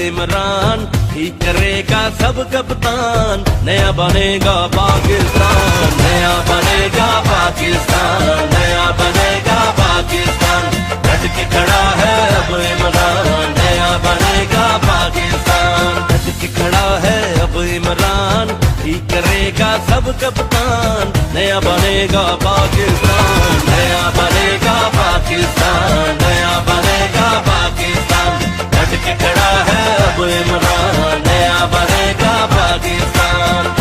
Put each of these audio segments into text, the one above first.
इमरान, ठीक करेगा सब कप्तान, नया बनेगा पाकिस्तान, नया बनेगा पाकिस्तान, नया बनेगा पाकिस्तान। डट के खड़ा है अब इमरान, नया बनेगा पाकिस्तान। डट के खड़ा है अब इमरान, ठीक करेगा सब कप्तान, नया बनेगा पाकिस्तान, नया बनेगा पाकिस्तान, नया बनेगा पाकिस्तान। डट के खड़ा है अब इमरान, नया बनेगा पाकिस्तान।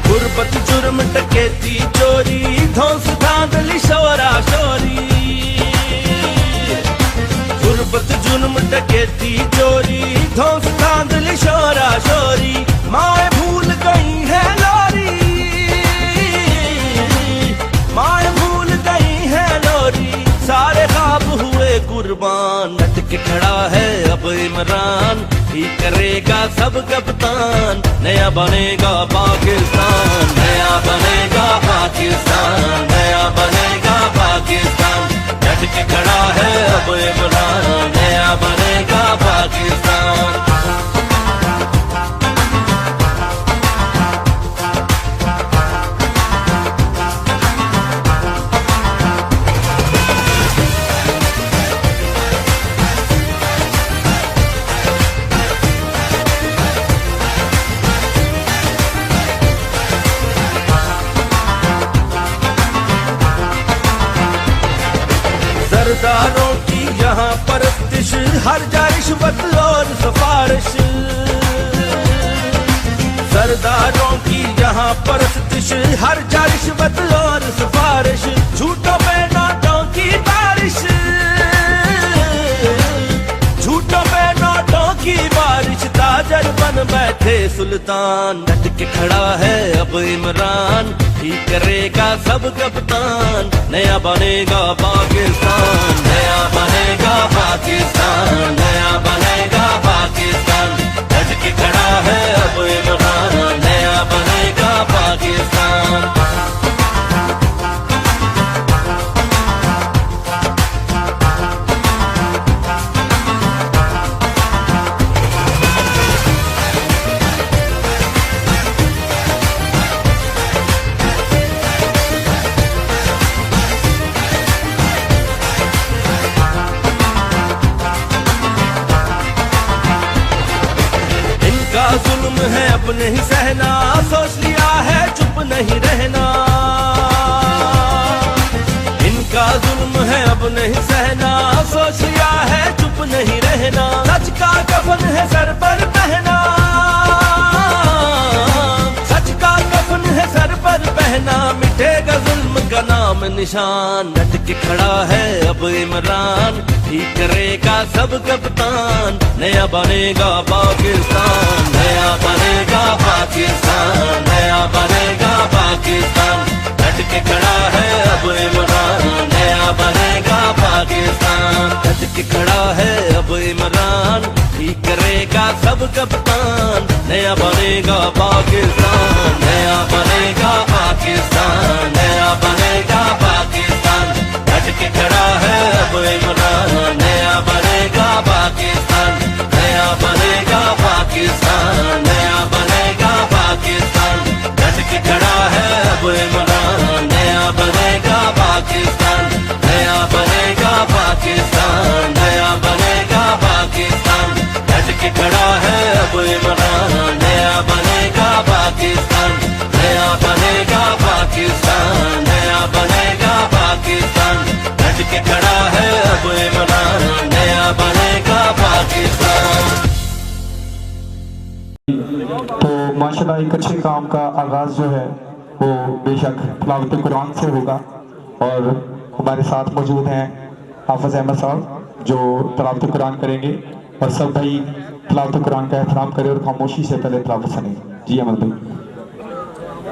गुर्बत जुर्म डकैती चोरी, धौंस धांधली शोरा शोरी। गुर्बत जुर्म डकैती चोरी, धौंस धांधली शोरा शोरी। माए भूल गई है लोरी, माए भूल गई है लोरी, सारे ख्वाब हुए कुर्बान। डट के खड़ा है अब इमरान, ठीक करेगा सब कप्तान, नया बनेगा पाकिस्तान, नया बनेगा पाकिस्तान, नया बनेगा पाकिस्तान। डट के खड़ा है अब इमरान, नया बनेगा पाकिस्तान। सरदारों की यहाँ परस्तिश, हर जा रिश्वत और सिफारिश। सरदारों की यहाँ परस्तिश, हर जा रिश्वत और सिफारिश। झूठों पे नोटों की बारिश, झूठों पे नोटों की बारिश। ताजर बन बैठे सुल्तान, डट के खड़ा है अब इमरान, ठीक करेगा सब कप्तान, नया बनेगा पाकिस्तान, नया बनेगा पाकिस्तान, नया बनेगा पाकिस्तान। डट के खड़ा है अब इमरान, नया बनेगा पाकिस्तान। जुल्म है अब नहीं सहना, सोच लिया है चुप नहीं रहना। इनका जुल्म है अब नहीं सहना, सोच लिया है चुप नहीं रहना। सच का कफन है सर पर पहना, सच का कफन है सर पर पहना। मिटेगा जुल्म का नाम निशान, डट के खड़ा है अब इमरान, ठीक करेगा सब कप्तान, नया बनेगा पाकिस्तान, नया बनेगा पाकिस्तान, नया बनेगा पाकिस्तान। डट के खड़ा है अब इमरान, नया बनेगा पाकिस्तान। डट के खड़ा है अब इमरान, ठीक करेगा सब कप्तान, नया बनेगा पाकिस्तान, नया बनेगा पाकिस्तान, नया बनेगा पाकिस्तान। डट के खड़ा है अब इमरान, नया बनेगा पाकिस्तान, नया बनेगा पाकिस्तान, नया बनेगा पाकिस्तान। डट के खड़ा है अब इमरान, नया बनेगा पाकिस्तान, नया बनेगा पाकिस्तान, नया बनेगा पाकिस्तान। डट के खड़ा है अब इमरान, नया बनेगा पाकिस्तान, नया बनेगा पाकिस्तान, नया बनेगा पाकिस्तान। डट के खड़ा है अब इमरान, नया बनेगा पाकिस्तान। तो माशाल्लाह एक अच्छे काम का आगाज जो है वो बेशक तिलावत कुरान से होगा, और हमारे साथ मौजूद हैं हाफिज अहमद साहब जो तिलावत कुरान करेंगे, और सब भाई तिलावत कुरान का एहतराम करें और खामोशी से पहले तिलावत सुने। जी अहमद भाई।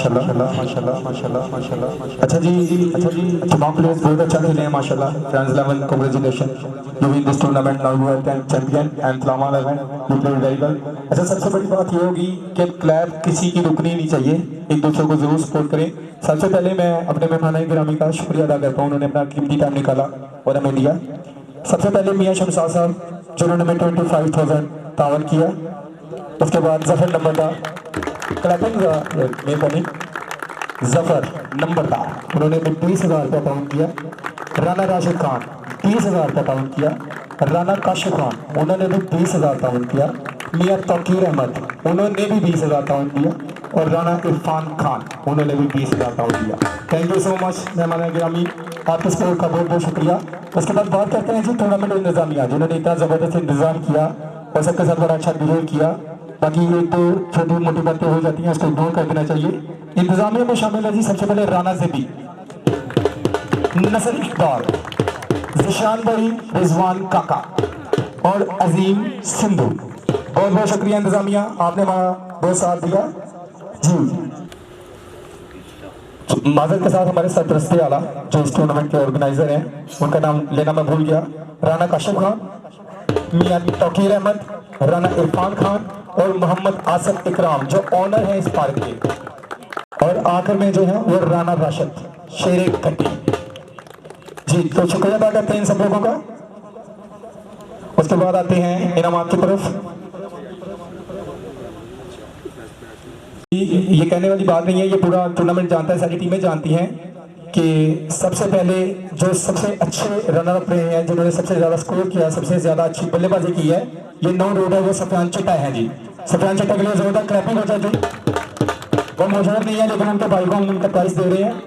माशाल्लाह। अच्छा जी तमाम प्लेयर्स बहुत अच्छा खेले हैं माशाल्लाह। Friends eleven congratulation you win this tournament now you are champion and Salama eleven you played very well. अच्छा सबसे बड़ी बात ये होगी कि क्लैप किसी की रुकनी नहीं चाहिए, एक दूसरे को जरूर सपोर्ट करें। सबसे पहले मैं अपने मेहमान गिरामी का शुक्रिया अदा करता हूँ, उन्होंने अपना कीमती टाइम निकाला और हमें दिया। सबसे पहले मियाँ शमशाद साहब जिन्होंने हमें 25,000 तावन किया। उसके बाद जफर नंबरदार क्लैपिंग जफर नंबरदार उन्होंने 20,000 रुपया ताउन किया। राना राशिद खान 30,000 रुपया ताउन किया। राना काशिफ खान उन्होंने भी 20,000 ताउन किया। मियाँ तौकीर अहमद उन्होंने भी 20,000 ताउन किया और राना इरफान खान उन्होंने भी 20,000 ताउन किया। थैंक यू सो मच मेहमान गिरामी, आपके सपोर्ट का बहुत बहुत शुक्रिया। उसके बाद बात करते हैं जी टूर्नामेंट इंतजामिया जिन्होंने इतना ज़बरदस्त इंतजाम किया और सबके साथ बड़ा अच्छा बिहेव किया। बाकी एक तो छोटी मोटी बातें हो जाती हैं, उसको इग्नोर कर देना चाहिए। इंतजामिया में शामिल है जी सबसे पहले राना ज़ेबी, नसर इकबाल, जिशान भाई, रिजवान काका और अजीम सिंधु। बहुत बहुत शुक्रिया इंतजामिया, आपने हमारा बहुत साथ दिया जी। माजरत के साथ हमारे सरपरस्ती आला जो इस टूर्नामेंट के ऑर्गेनाइजर हैं उनका नाम लेना मैं भूल गया। राना काशिफ खान, मियाँ तौकीर अहमद, राना इरफान खान और मोहम्मद आसिफ इकराम जो ऑनर है इस पार्क के। और आखिर में जो है वो राना राशिद शेरे कट्टी जी। तो शुक्रिया अदा करते हैं इन सब लोगों का। उसके बाद आते हैं इनामात की तरफ। ये कहने वाली बात नहीं है, ये पूरा टूर्नामेंट जानता है, सारी टीमें जानती हैं कि सबसे पहले जो सबसे अच्छे रनर अप रहे हैं, जिन्होंने सबसे ज्यादा स्कोर किया, सबसे ज्यादा अच्छी बल्लेबाजी की है, ये 9 रोड है वो सफियान चिट्टा है जी। सफियान चिट्टा के लिए जोरदार क्लैपिंग हो जाए जी। वो मौजूद नहीं है लेकिन उनके भाई को हम उनका प्राइज दे रहे हैं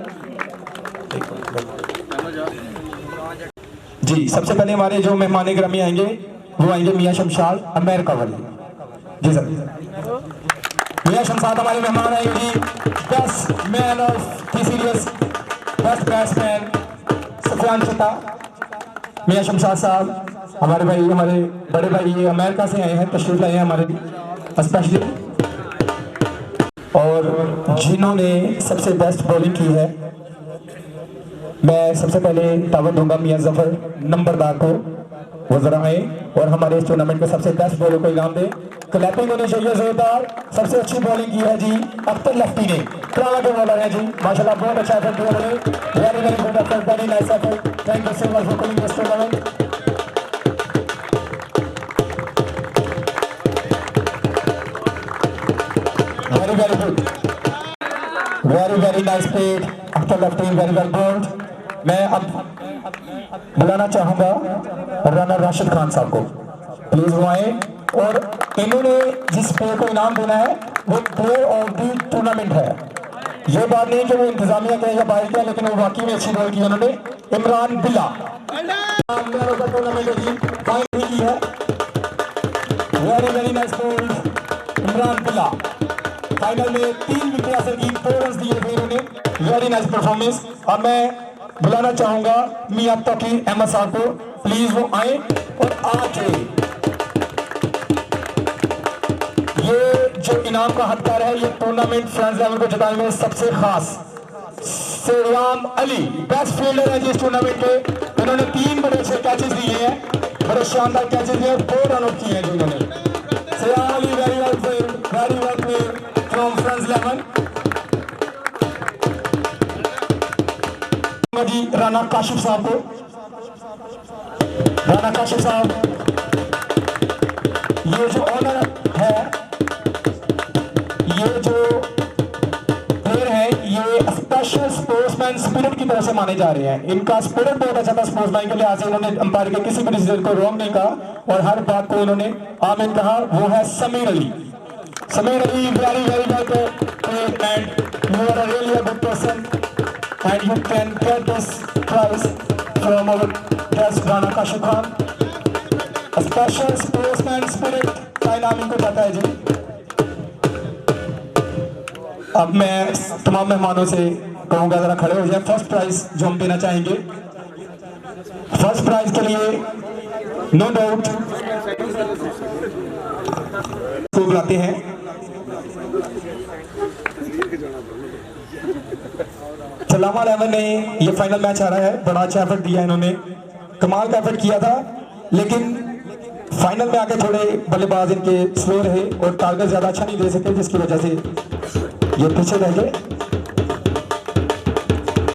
जी। सबसे पहले हमारे जो मेहमान गिरामी आएंगे वो आएंगे मियाँ शमशाद अमेरिका वाले जी। सर मियाँ शमशाद हमारे मेहमान आएंगे जी। Best man of the series, best batsman Sufiyan Chitta. मियाँ शमशाद साहब हमारे भाई, हमारे बड़े भाई, ये अमेरिका से आए हैं, तशरीफ लाए हैं हमारे स्पेशली, और जिन्होंने सबसे बेस्ट बॉलिंग की है। मैं सबसे पहले दावत दूंगा मियाँ जफर नंबरदार को, वो जरा आए और हमारे इस टूर्नामेंट में सबसे बेस्ट बॉलर को इनाम दे। क्लैपिंग होनी चाहिए जोरदार। सबसे अच्छी बॉलिंग की है जी अख्तर लफ्टी ने, कराला के बॉलर है जी माशाल्लाह, बहुत अच्छा एफर्ट दिया उन्होंने। Very very good effort, very nice effort. Thank you so much for coming this tournament. Very very good, very very nice played Akhtar लफ्टी, वेरी वेल बॉल्ड। मैं अब बुलाना चाहूंगा राना राशिद खान साहब को, प्लीज वो आए। और इन्होंने जिस प्लेयर को इनाम देना है वो प्लेयर ऑफ द टूर्नामेंट है। ये बात नहीं कि वो इंतजामिया का या बाहर किया, लेकिन वो वाकई में अच्छी बॉल की उन्होंने। इमरान बिल्ला टूर्नामेंट की है, very very nice ball Imran बिल्ला। फाइनल में 3 विकेट हासिल की, 2 रन दिए थे इन्होंने, वेरी नाइस परफॉर्मेंस। अब मैं बुलाना चाहूंगा मियाँ तौकीर अहमद साहब को, प्लीज वो आए और आके जो इनाम का हकदार है ये टूर्नामेंट फ्रेंड्स लेवल को जिताने में सबसे खास सयाम अली बेस्ट फील्डर है इस टूर्नामेंट के। इन्होंने 3 बड़े अच्छे कैचेस दिए हैं, बड़े शानदार कैचेस दिए, 2 रन आउट किए हैं जिन्होंने। Saim Ali very well played from friends eleven. जी राना काशिफ साहब को, राना काशिफ साहब ये जो ऑनर है, ये जो प्लेयर है ये स्पेशल स्पोर्ट्समैन स्पिरिट की तरह से माने जा रहे हैं। इनका स्पिरिट बहुत अच्छा था स्पोर्ट्समैन के लिहाज से, उन्होंने अंपायर के किसी भी डिसीजन को रॉन्ग नहीं कहा और हर बात को उन्होंने आमीन कहा। वो है Sameer Ali. Sameer Ali very very well played and you are a really good person and you can get this prize from our guest Rana Kashif Khan. A special sportsman spirit का इनाम इनको जाता है जी। अब मैं तमाम मेहमानों से कहूँगा जरा खड़े हो जाए। फर्स्ट प्राइज जो हम देना चाहेंगे, फर्स्ट प्राइज के लिए नो डाउट को बुलाते हैं। सलामा 11 ने ये फाइनल मैच आ रहा है, बड़ा अच्छा एफर्ट दिया इन्होंने, कमाल का एफर्ट किया था, लेकिन फाइनल में आके थोड़े बल्लेबाज इनके स्लो रहे और टारगेट ज्यादा अच्छा नहीं दे सके, जिसकी वजह से ये पीछे रह गए।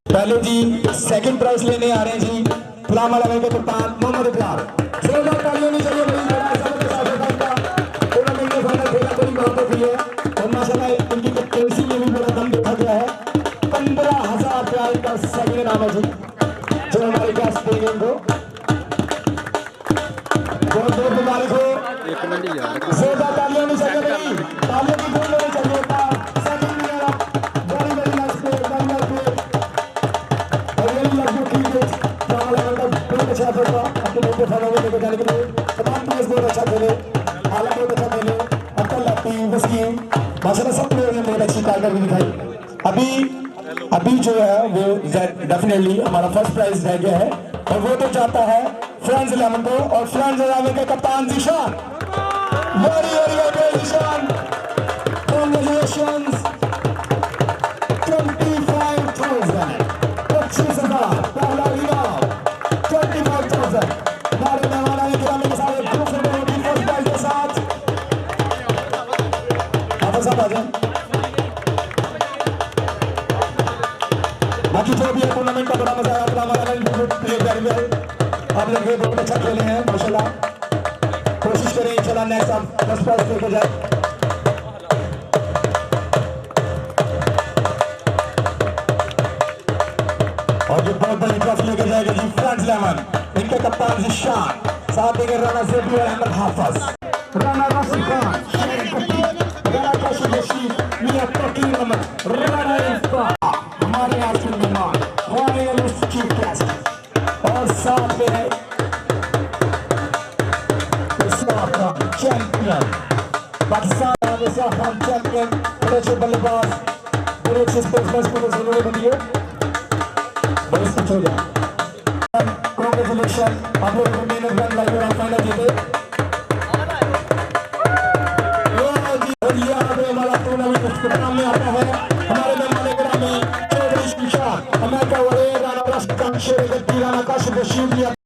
पहले जी सेकंड प्राइज लेने आ रहे हैं जी सलामा 11 के कप्तान मोहम्मद इकरार। जोरदार तालियां होनी चाहिए भाई, टूर्नामेंट में फाइनल खेला बड़ी बात होती है और माशाल्लाह इनकी कैप्टनसी में भी बड़ा दम देखा गया है। 15,000 रुपया का सेकंड नाम है जी जो हमारे गेस्ट देंगे इनको। बहुत बहुत मुबारक हो, जोरदार तालियां होनी चाहिए भाई, तालियों की गूंज होनी चाहिए। सेकंड मेरा very very nice play, very nice play और ये लड़कों की बहुत अच्छा एफर्ट था अपने लोगों को फाइनल में लेकर जाने के लिए। तमाम प्लेयर्स बहुत अच्छा खेले, हालात बहुत अच्छा खेले, अब्दुल लतीफ वसीम माशाल्लाह सब प्लेयर ने बहुत अच्छी कारकर्दगी दिखाई। अभी जो है वो डेफिनेटली हमारा फर्स्ट प्राइज रह गया है और वो तो जाता है फ्रेंड्स 11 को और फ्रेंड्स 11 के कप्तान Zeeshan. Very very very Zeeshan, congratulations. 25,000 25,000 पहला इनाम 25,000 हमारे मेहमान आने के साथ दूसरे फर्स्ट प्राइज के साथ आप सब आ जाए। बाकी जो भी है टूर्नामेंट का बड़ा मजा आया, आप लोग बहुत अच्छा खेले हैं माशाल्लाह। कोशिश करें इंशाल्लाह नेक्स्ट आप फर्स्ट प्राइज लेके जाए। और जो बहुत बड़ी ट्रॉफी लेके जाएगा जी फ्रेंड्स 11 इनके कप्तान जीशान, साथ देंगे राना ज़ेबी और अहमद हाफिज, राना राशिद खान, राना काशिफ रशीद, मियां तकीर अहमद, राना इफ्तार, हमारे आज के मेहमान रॉयल चीफ गेस्ट और साथ में है चैंपियन पाकिस्तान चैंपियन, बड़े अच्छे बल्लेबाज, बड़े अच्छे स्पोर्ट्समैन को जरूर बनिए। बड़े कुछ हो जाए। कांग्रेचुलेशन, आप लोगों को मेहनत रन लाइव और फाइनल जीते। और ये आगे हमारा टूर्नामेंट इख्तिताम में आता है। हमारे मेहमान ग्रामी चौधरी शिशान, अमेरिका वाले राना राशिद खान, शेर राना काशिफ रशीद।